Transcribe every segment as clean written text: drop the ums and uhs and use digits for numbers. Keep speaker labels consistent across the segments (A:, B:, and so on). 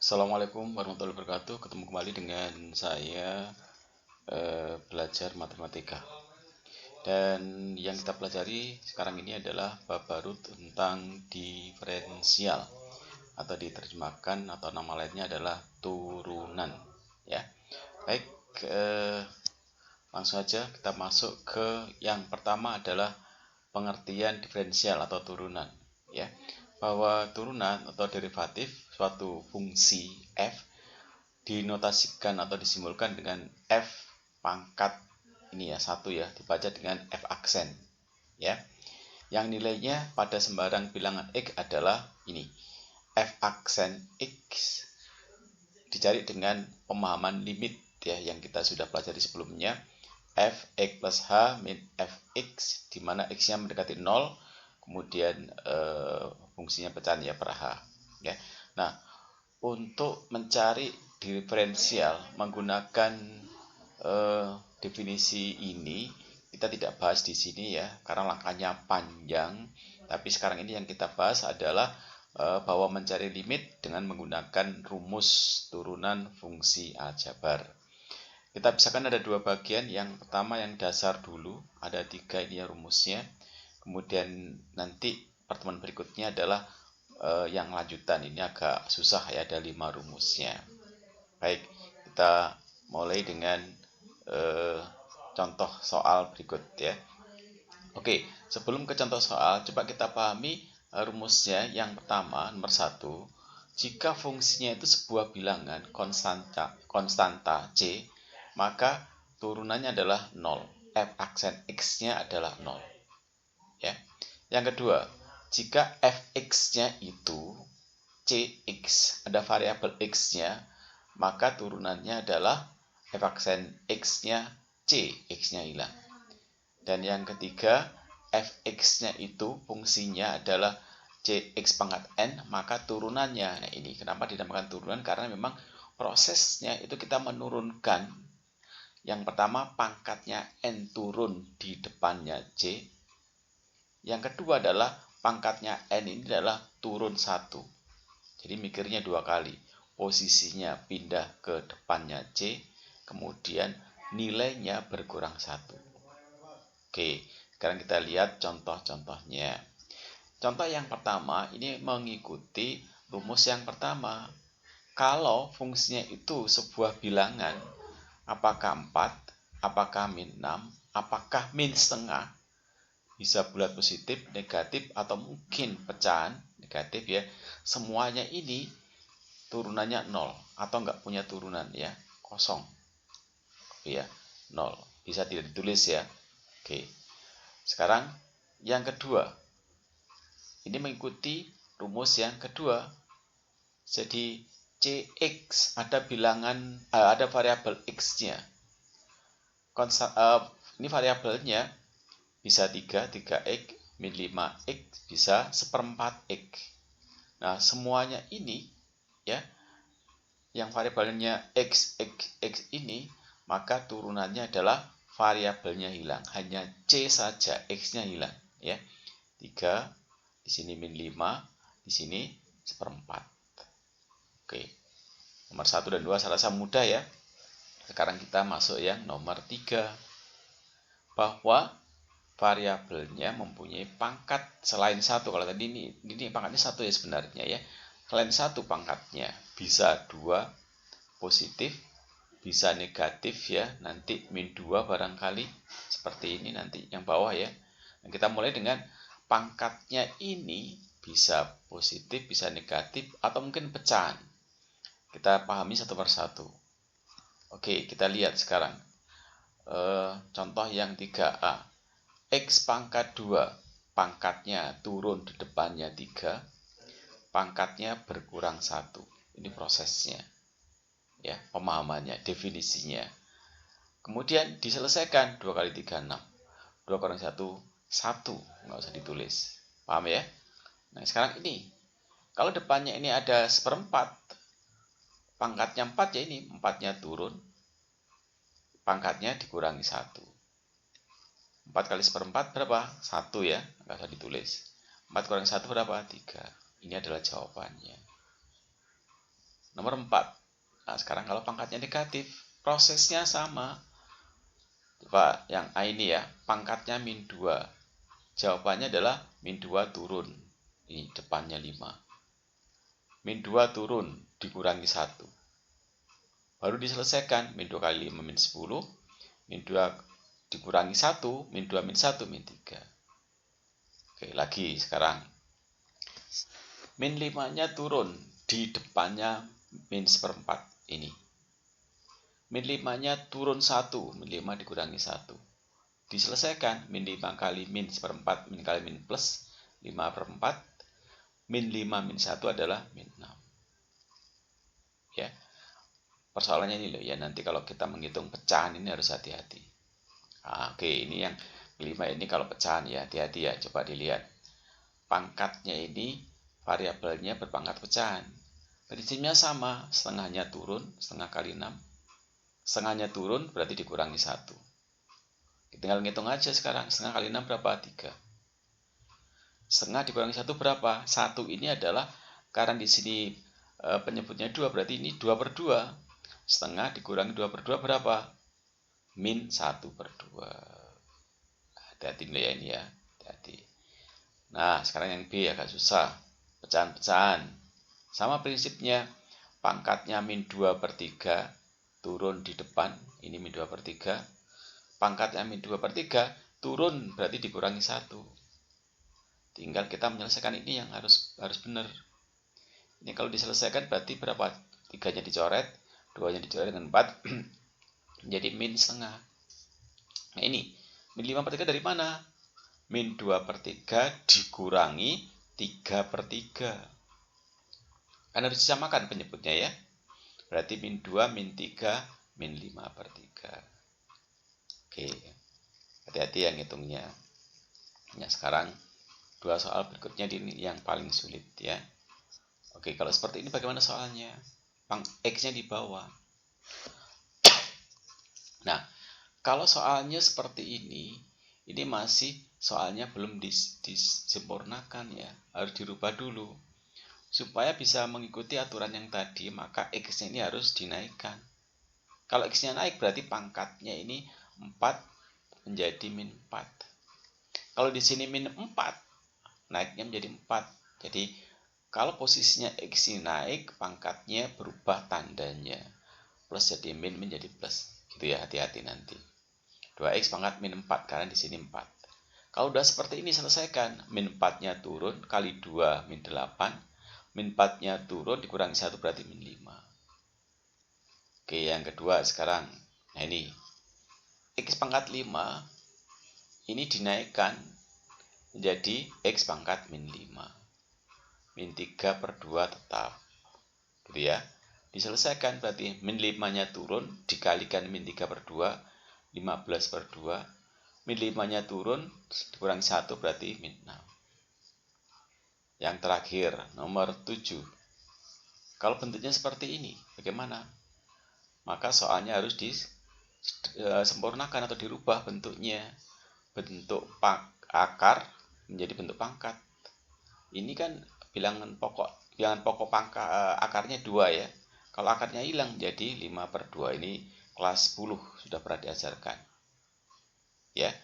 A: Assalamualaikum warahmatullahi wabarakatuh. Ketemu kembali dengan saya belajar matematika. Dan yang kita pelajari sekarang ini adalah bab baru tentang diferensial atau diterjemahkan atau nama lainnya adalah turunan. Ya, baik. Langsung aja kita masuk ke yang pertama adalah pengertian diferensial atau turunan. Ya, bahwa turunan atau derivatif suatu fungsi f dinotasikan atau disimbolkan dengan f pangkat ini ya, satu ya, dibaca dengan f aksen ya, yang nilainya pada sembarang bilangan x adalah ini f aksen x dicari dengan pemahaman limit ya, yang kita sudah pelajari sebelumnya, f x plus h min f x, di mana x-nya mendekati 0, kemudian fungsinya pecahan ya per h ya. Nah, untuk mencari diferensial menggunakan definisi ini kita tidak bahas di sini ya, karena langkahnya panjang. Tapi sekarang ini yang kita bahas adalah bahwa mencari limit dengan menggunakan rumus turunan fungsi aljabar. Kita pisahkan ada dua bagian. Yang pertama yang dasar dulu, ada 3 ini ya rumusnya. Kemudian nanti pertemuan berikutnya adalah yang lanjutan. Ini agak susah ya, ada 5 rumusnya. Baik, kita mulai dengan contoh soal berikut ya. Oke, sebelum ke contoh soal, coba kita pahami rumusnya. Yang pertama, nomor 1, jika fungsinya itu sebuah bilangan konstanta C, maka turunannya adalah 0. F aksen X-nya adalah 0. Ya. Yang kedua, jika fx-nya itu cx, ada variabel x-nya, maka turunannya adalah f aksen x-nya c, x-nya hilang. Dan yang ketiga, fx-nya itu fungsinya adalah cx pangkat n, maka turunannya, nah ini kenapa dinamakan turunan, karena memang prosesnya itu kita menurunkan. Yang pertama pangkatnya n turun di depannya c. Yang kedua adalah pangkatnya n ini adalah turun 1. Jadi mikirnya 2 kali. Posisinya pindah ke depannya c, kemudian nilainya berkurang 1. Oke, sekarang kita lihat contoh-contohnya. Contoh yang pertama ini mengikuti rumus yang pertama. Kalau fungsinya itu sebuah bilangan, apakah 4, apakah min 6, apakah min setengah, bisa bulat positif, negatif, atau mungkin pecahan negatif ya, semuanya ini turunannya 0 atau nggak punya turunan ya, kosong ya, 0, bisa tidak ditulis ya. Oke, sekarang yang kedua ini mengikuti rumus yang kedua. Jadi cx ada bilangan ada variabel x-nya, ini variabelnya bisa 3x, min 5x, bisa 1/4x. Nah, semuanya ini ya, yang variabelnya x, x, x ini, maka turunannya adalah variabelnya hilang. Hanya c saja, x-nya hilang ya. 3, di sini min 5, di sini 1/4. Oke. Nomor 1 dan 2 saya rasa mudah ya. Sekarang kita masuk yang nomor 3. Bahwa variabelnya mempunyai pangkat selain 1. Kalau tadi ini pangkatnya 1 ya sebenarnya ya. Selain 1 pangkatnya bisa 2 positif, bisa negatif ya. Nanti min 2 barangkali seperti ini nanti yang bawah ya. Nah, kita mulai dengan pangkatnya ini bisa positif, bisa negatif, atau mungkin pecahan. Kita pahami satu persatu. Oke, kita lihat sekarang contoh yang 3A. X pangkat 2, pangkatnya turun di depannya 3, pangkatnya berkurang 1. Ini prosesnya ya, pemahamannya, definisinya. Kemudian diselesaikan 2 kali 3, 6. 2 kurang 1, 1. Nggak usah ditulis. Paham ya? Nah, sekarang ini kalau depannya ini ada 1/4, pangkatnya 4 ya, ini 4-nya turun, pangkatnya dikurangi 1. 4 kali 1/4 berapa? 1 ya, nggak usah ditulis. 4 kurang 1 berapa? 3. Ini adalah jawabannya. nomor 4. Nah, sekarang kalau pangkatnya negatif, prosesnya sama. Coba yang A ini ya, pangkatnya min 2. Jawabannya adalah min 2 turun. Ini depannya 5. Min 2 turun, dikurangi 1. Baru diselesaikan, min 2 kali 5 min 10. Min 2 dikurangi 1, min 2 min 1, min 3. Oke, lagi sekarang. Min 5-nya turun, di depannya min 1/4 ini. Min 5-nya turun 1, min 5 dikurangi 1. Diselesaikan, min 5 kali min 1/4, min kali min plus 5/4. Min 5 min 1 adalah min 6. Ya. Persoalannya ini loh ya, nanti kalau kita menghitung pecahan ini harus hati-hati. Nah, oke, ini yang kelima ini kalau pecahan ya, hati-hati ya, coba dilihat. Pangkatnya ini variabelnya berpangkat pecahan. Prinsipnya sama, setengahnya turun, setengah kali 6. Setengahnya turun berarti dikurangi 1. Tinggal ngitung aja sekarang, setengah kali 6 berapa? 3. Setengah dikurangi 1 berapa? 1 ini adalah, karena di sini penyebutnya 2, berarti ini 2/2. Setengah dikurangi 2/2 berapa? Min 1/2. Hati-hati ya ini ya, hati-hati. Nah, sekarang yang B agak susah. Pecahan-pecahan. Sama prinsipnya, pangkatnya min 2/3 turun di depan. Ini min 2/3. Pangkatnya min 2/3 turun berarti dikurangi 1. Tinggal kita menyelesaikan ini yang harus benar. Ini kalau diselesaikan berarti berapa? 3-nya dicoret, 2-nya dicoret dengan 4. Jadi min setengah. Nah ini, min 5/3 dari mana? Min 2/3 dikurangi 3/3. Kan harus disamakan penyebutnya ya. Berarti min 2, min 3, min 5/3. Oke, hati-hati yang hitungnya. Nah sekarang, 2 soal berikutnya ini yang paling sulit ya. Oke, kalau seperti ini bagaimana soalnya? X-nya di bawah. Nah, kalau soalnya seperti ini masih soalnya belum disempurnakan ya. Harus dirubah dulu. Supaya bisa mengikuti aturan yang tadi, maka X-nya ini harus dinaikkan. Kalau X-nya naik berarti pangkatnya ini 4 menjadi min 4. Kalau di sini min 4, naiknya menjadi 4. Jadi kalau posisinya X ini naik, pangkatnya berubah tandanya. Plus jadi min menjadi plus. Gitu ya, hati-hati nanti. 2X pangkat min 4, karena di sini 4. Kalau udah seperti ini selesaikan. Min 4-nya turun, kali 2 min 8. Min 4-nya turun, dikurangi 1 berarti min 5. Oke, yang kedua sekarang. Nah ini. X pangkat 5, ini dinaikkan menjadi X pangkat min 5. Min 3/2 tetap. Gitu ya. Diselesaikan berarti min 5-nya turun, dikalikan min 3/2, 15/2. Min 5-nya turun, dikurangi 1 berarti min 6. Yang terakhir, nomor 7. Kalau bentuknya seperti ini, bagaimana? Maka soalnya harus disempurnakan atau dirubah bentuknya. Bentuk akar menjadi bentuk pangkat. Ini kan bilangan pokok akarnya 2 ya. Kalau akarnya hilang jadi 5/2. Ini kelas 10 sudah pernah diajarkan. Ya.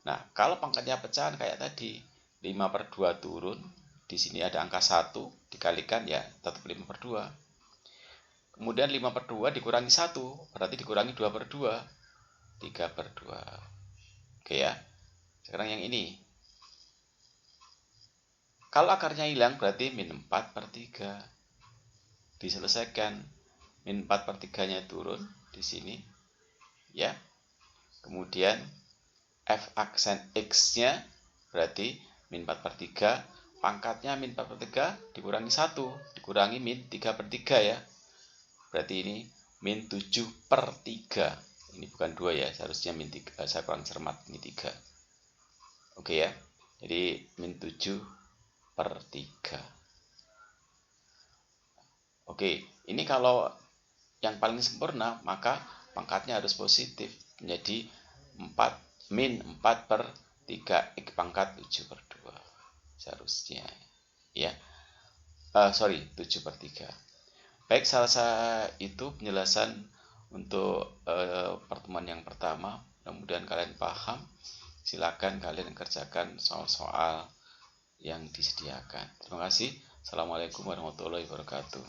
A: Nah, kalau pangkatnya pecahan kayak tadi, 5/2 turun, di sini ada angka 1 dikalikan ya tetap 5/2. Kemudian 5/2 dikurangi 1, berarti dikurangi 2/2. 3/2. Oke ya. Sekarang yang ini. Kalau akarnya hilang berarti min 4/3. Diselesaikan. Min 4/3-nya turun di sini. Ya. Kemudian F aksen X-nya berarti min 4/3. Pangkatnya min 4/3 dikurangi 1. Dikurangi min 3/3 ya. Berarti ini min 7/3. Ini bukan 2 ya. Seharusnya min 3. Saya kurang cermat. Ini 3. Oke ya. Jadi min 7/3. Oke, ini kalau yang paling sempurna, maka pangkatnya harus positif. Menjadi 4 min 4/3 X pangkat 7/2. Seharusnya. Ya. 7/3. Baik, saya itu penjelasan untuk pertemuan yang pertama. Mudah-mudahan kalian paham. Silakan kalian kerjakan soal-soal yang disediakan. Terima kasih. Assalamualaikum warahmatullahi wabarakatuh.